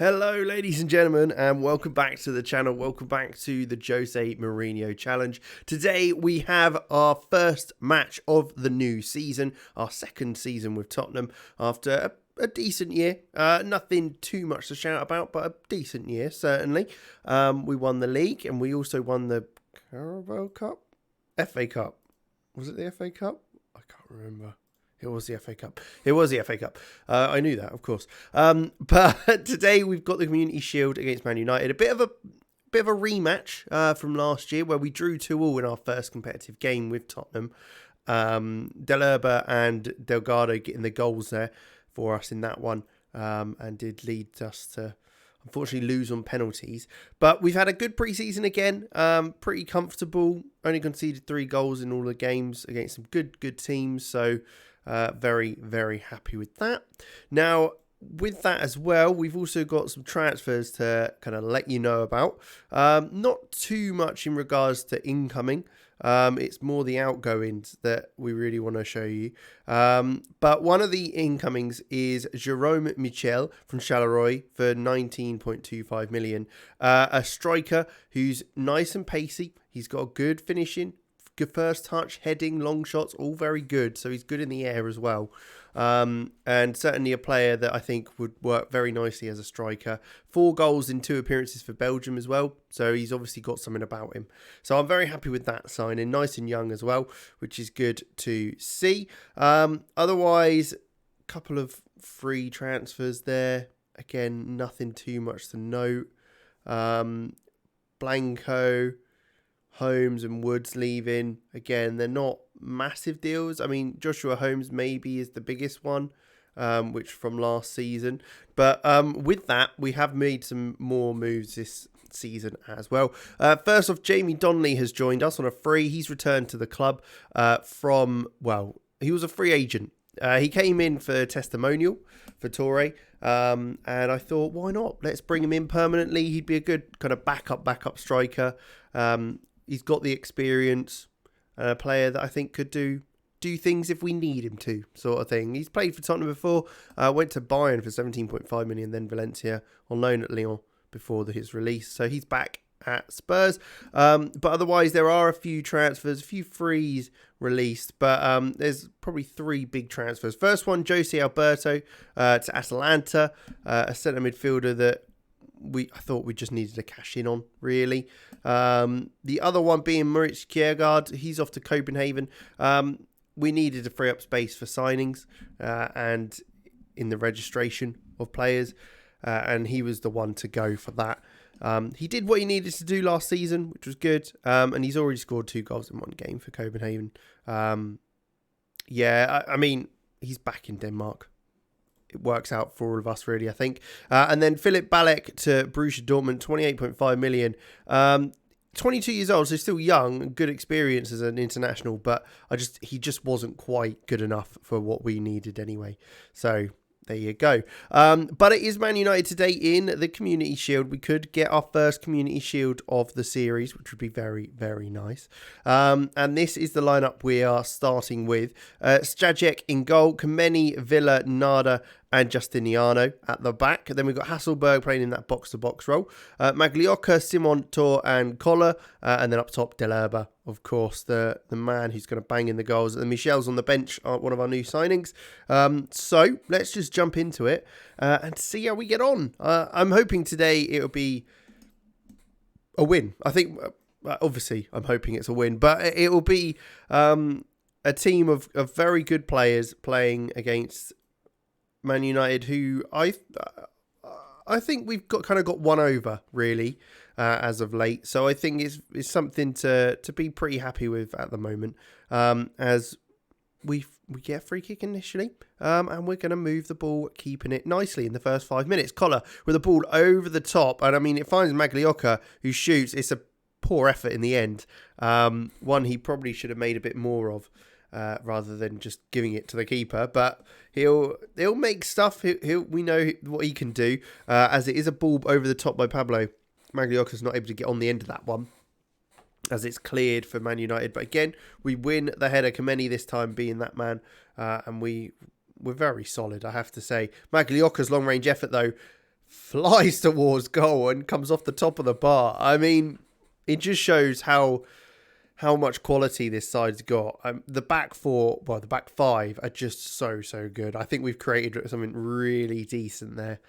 Hello ladies and gentlemen, and welcome back to the channel. Welcome back to the Jose Mourinho challenge. Today we have our first match of the new season, our second season with Tottenham after a decent year. Nothing too much to shout about, but a decent year certainly. We won the league and we also won the Carabao Cup? FA Cup. Was it the FA Cup? I can't remember. It was the FA Cup. It was the FA Cup. I knew that, of course. But today we've got the Community Shield against Man United. A bit of a rematch from last year where we drew 2-2 in our first competitive game with Tottenham. Delirba and Delgado getting the goals there for us in that one, and did lead us to unfortunately lose on penalties. But we've had a good pre-season again. Pretty comfortable. Only conceded 3 goals in all the games against some good teams. So very, very happy with that. Now, with that as well, we've also got some transfers to kind of let you know about. Not too much in regards to incoming. It's more the outgoings that we really want to show you. But one of the incomings is Jerome Michel from Charleroi for 19.25 million. A striker who's nice and pacey. He's got good finishing, good first touch, heading, long shots, all very good. So he's good in the air as well. And certainly a player that I think would work very nicely as a striker. 4 goals in 2 appearances for Belgium as well. So he's obviously got something about him. So I'm very happy with that signing. Nice and young as well, which is good to see. Otherwise, a couple of free transfers there. Again, nothing too much to note. Blanco, Holmes and Woods leaving. Again, they're not massive deals. I mean, Joshua Holmes maybe is the biggest one, which from last season. But with that, we have made some more moves this season as well. First off, Jamie Donnelly has joined us on a free. He's returned to the club he was a free agent. He came in for testimonial for Torre. And I thought, why not? Let's bring him in permanently. He'd be a good kind of backup striker. He's got the experience, a player that I think could do things if we need him to, sort of thing. He's played for Tottenham before, went to Bayern for 17.5 million, then Valencia on loan at Lyon before his release. So he's back at Spurs. But otherwise, there are a few transfers, a few frees released, but there's probably 3 big transfers. First one, Jose Alberto to Atalanta, a centre midfielder that I thought we just needed to cash in on, really. The other one being Moritz Kjærgaard. He's off to Copenhagen. We needed to free up space for signings and in the registration of players. And he was the one to go for that. He did what he needed to do last season, which was good. And he's already scored 2 goals in 1 game for Copenhagen. I mean, he's back in Denmark. It works out for all of us, really, I think. And then Philip Balak to Borussia Dortmund, 28.5 million. 22 years old, so still young, good experience as an international, but he just wasn't quite good enough for what we needed anyway. So there you go. But it is Man United today in the Community Shield. We could get our first Community Shield of the series, which would be very, very nice. And this is the lineup we are starting with. Stajek in goal, Kameni, Villa, Nada, and Justiniano at the back. Then we've got Hasselberg playing in that box-to-box role. Maglioka, Simon, Tor, and Koller. And then up top, Delirba, of course, the man who's going to bang in the goals. And Michel's on the bench, one of our new signings. So let's just jump into it and see how we get on. I'm hoping today it'll be a win. I think, obviously, I'm hoping it's a win. But it will be a team of very good players playing against Man United, who I think we've got won over, really, as of late. So I think it's something to be pretty happy with at the moment, as we get a free kick initially, and we're going to move the ball, keeping it nicely in the first 5 minutes. Koller with the ball over the top, and I mean, it finds Maglioka, who shoots. It's a poor effort in the end. One he probably should have made a bit more of. Rather than just giving it to the keeper, but he'll make stuff. We know what he can do, as it is a ball over the top by Pablo. Maglioka's not able to get on the end of that one, as it's cleared for Man United. But again, we win the header. Kameni this time being that man, and we're very solid, I have to say. Maglioka's long range effort though flies towards goal and comes off the top of the bar. I mean, it just shows how much quality this side's got. The back five are just so good. I think we've created something really decent there.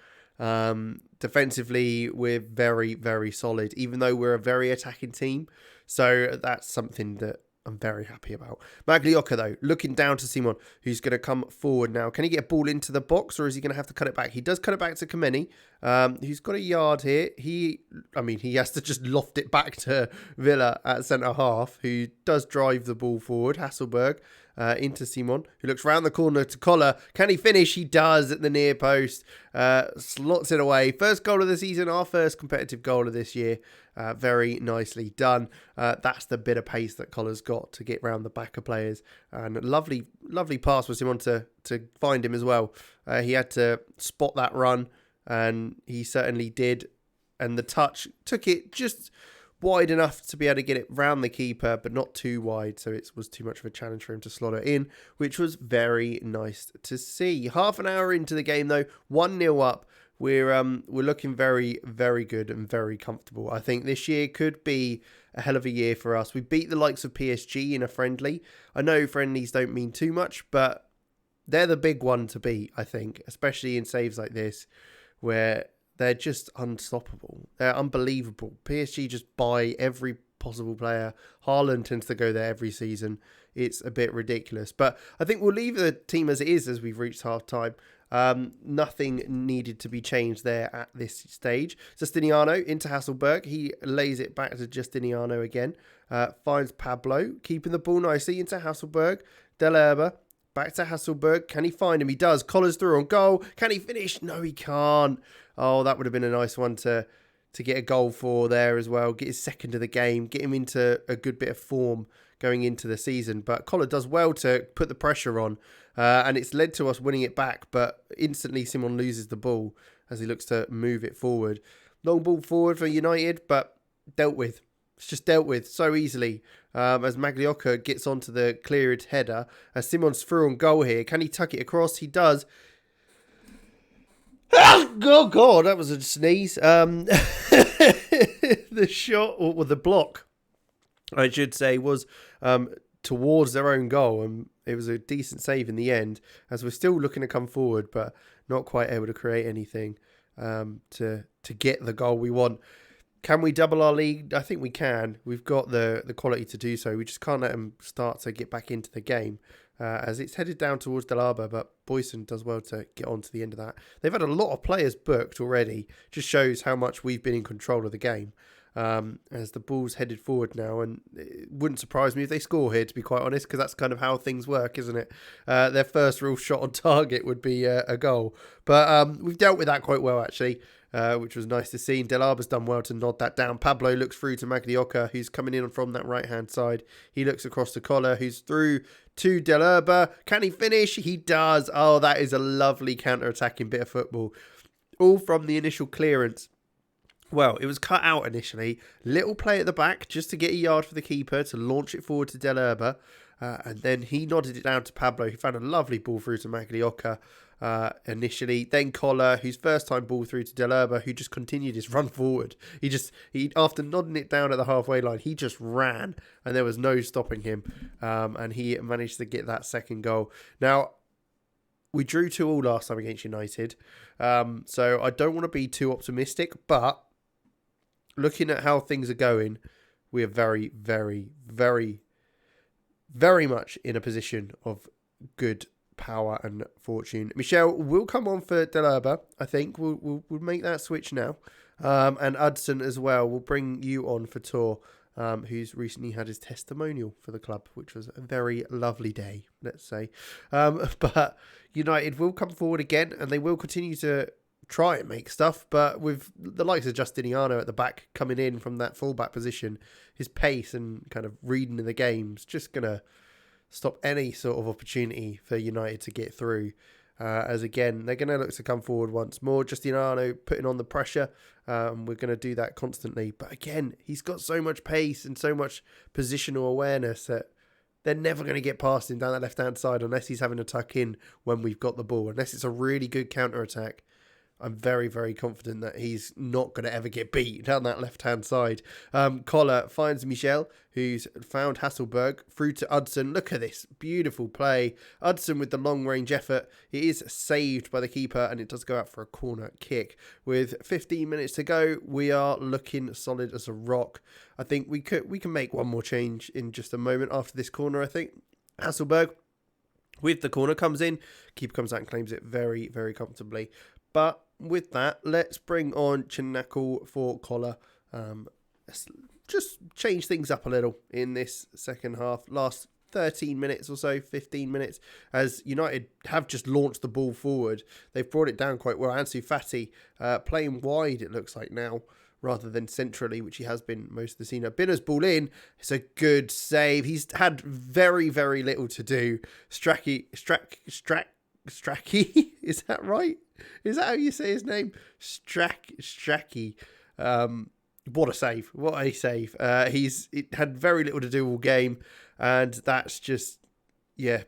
Defensively, we're very, very solid, even though we're a very attacking team. So that's something that I'm very happy about. Magliocca, though, looking down to Simon, who's going to come forward now. Can he get a ball into the box, or is he going to have to cut it back? He does cut it back to Kameni, who's got a yard here. He has to just loft it back to Villa at centre-half, who does drive the ball forward. Hasselberg into Simon, who looks round the corner to Collar. Can he finish? He does at the near post. Slots it away. First goal of the season, our first competitive goal of this year. Very nicely done. That's the bit of pace that Collar's got to get round the back of players. And lovely pass for Simon to find him as well. He had to spot that run, and he certainly did. And the touch took it just wide enough to be able to get it round the keeper, but not too wide, so it was too much of a challenge for him to slot it in, which was very nice to see. Half an hour into the game, though, 1-0 up. We're looking very, very good and very comfortable. I think this year could be a hell of a year for us. We beat the likes of PSG in a friendly. I know friendlies don't mean too much, but they're the big one to beat, I think, especially in saves like this, where they're just unstoppable. They're unbelievable. PSG just buy every possible player. Haaland tends to go there every season. It's a bit ridiculous. But I think we'll leave the team as it is as we've reached half-time. Nothing needed to be changed there at this stage. Justiniano into Hasselberg. He lays it back to Justiniano again. Finds Pablo, keeping the ball nicely into Hasselberg. Delherbe. Back to Hasselberg. Can he find him? He does. Collars through on goal. Can he finish? No, he can't. Oh, that would have been a nice one to get a goal for there as well. Get his second of the game. Get him into a good bit of form going into the season. But Collar does well to put the pressure on. And it's led to us winning it back. But instantly Simon loses the ball as he looks to move it forward. Long ball forward for United, but dealt with. It's just dealt with so easily. As Magliocca gets onto the cleared header. As Simon's through on goal here. Can he tuck it across? He does. Oh, God, that was a sneeze. The shot, or the block, I should say, was towards their own goal. And it was a decent save in the end, as we're still looking to come forward, but not quite able to create anything to get the goal we want. Can we double our lead? I think we can. We've got the quality to do so. We just can't let them start to get back into the game. As it's headed down towards Delherbe, but Boyson does well to get on to the end of that. They've had a lot of players booked already. Just shows how much we've been in control of the game. As the ball's headed forward now, and it wouldn't surprise me if they score here, to be quite honest, because that's kind of how things work, isn't it? Their first real shot on target would be a goal. But we've dealt with that quite well, actually. Which was nice to see. And Delherbe's done well to nod that down. Pablo looks through to Magliocca, who's coming in from that right-hand side. He looks across to Collar, who's through to Delherbe. Can he finish? He does. Oh, that is a lovely counter-attacking bit of football. All from the initial clearance. Well, it was cut out initially. Little play at the back just to get a yard for the keeper to launch it forward to Delherbe. And then he nodded it down to Pablo, who found a lovely ball through to Magliocca. Initially, then Collar, whose first time ball through to Delherbe, who just continued his run forward. He after nodding it down at the halfway line, he just ran, and there was no stopping him. And he managed to get that second goal. Now, we drew 2-2 last time against United, so I don't want to be too optimistic, but looking at how things are going, we are very, very, very, very much in a position of good power and fortune. Michelle will come on for Delherbe. I think we'll make that switch now. And Hudson as well. We'll bring you on for Tor, who's recently had his testimonial for the club, which was a very lovely day, let's say. But United will come forward again, and they will continue to try and make stuff, but with the likes of Justiniano at the back coming in from that fullback position, his pace and kind of reading of the game's just going to stop any sort of opportunity for United to get through. As again, they're going to look to come forward once more. Justiniano putting on the pressure. We're going to do that constantly. But again, he's got so much pace and so much positional awareness that they're never going to get past him down that left-hand side unless he's having to tuck in when we've got the ball. Unless it's a really good counter-attack, I'm very, very confident that he's not going to ever get beat down that left-hand side. Collar finds Michel, who's found Hasselberg through to Hudson. Look at this beautiful play. Hudson with the long-range effort. It is saved by the keeper, and it does go out for a corner kick. With 15 minutes to go, we are looking solid as a rock. I think we can make one more change in just a moment after this corner, I think. Hasselberg with the corner comes in. Keeper comes out and claims it very, very comfortably. But with that, let's bring on Chinakul for Collar. Let's just change things up a little in this second half. Last 13 minutes or so, 15 minutes, as United have just launched the ball forward. They've brought it down quite well. Ansu Fati playing wide, it looks like now, rather than centrally, which he has been most of the season. Binner's ball in. It's a good save. He's had very, very little to do. Strachey, is that right? Is that how you say his name? Strachey. What a save. What a save. It had very little to do all game, and that's just,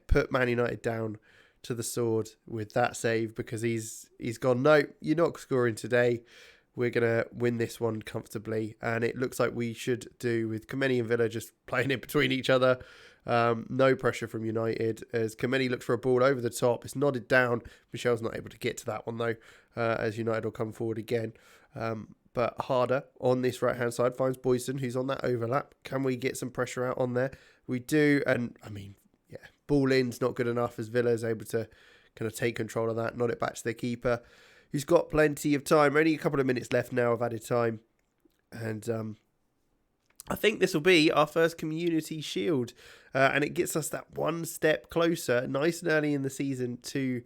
put Man United down to the sword with that save, because he's gone, no, you're not scoring today. We're going to win this one comfortably. And it looks like we should do, with Kameni and Villa just playing in between each other. No pressure from United as Kameni looks for a ball over the top. It's nodded down. Michel's not able to get to that one though, as United will come forward again. But harder on this right-hand side finds Boyson, who's on that overlap. Can we get some pressure out on there? We do. And I mean, ball in's not good enough as Villa is able to kind of take control of that, nod it back to their keeper, who's got plenty of time. Only a couple of minutes left now of added time. And I think this will be our first Community Shield. And it gets us that one step closer, nice and early in the season, to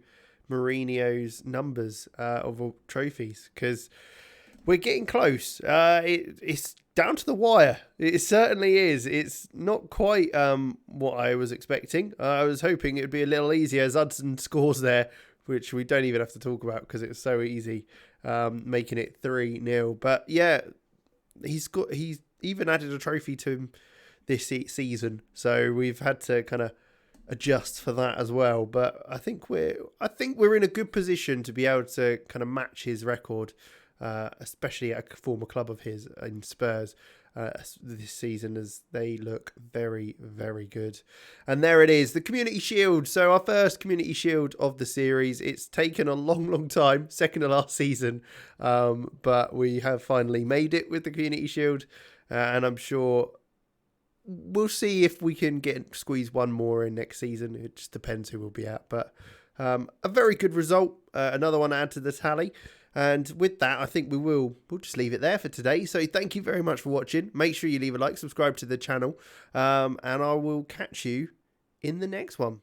Mourinho's numbers of all trophies. Because we're getting close. It's down to the wire. It certainly is. It's not quite what I was expecting. I was hoping it would be a little easier as Hudson scores there, which we don't even have to talk about because it was so easy, making it 3-0. But yeah, he's even added a trophy to him this season, so we've had to kind of adjust for that as well. But I think we're in a good position to be able to kind of match his record, especially at a former club of his in Spurs. This season, as they look very, very good. And there it is, the Community Shield. So our first Community Shield of the series. It's taken a long, long time, second to last season, but we have finally made it with the Community Shield, and I'm sure we'll see if we can squeeze one more in next season. It just depends who we'll be at, but a very good result. Another one to add to the tally. And with that, I think we'll just leave it there for today. So thank you very much for watching. Make sure you leave a like, subscribe to the channel, and I will catch you in the next one.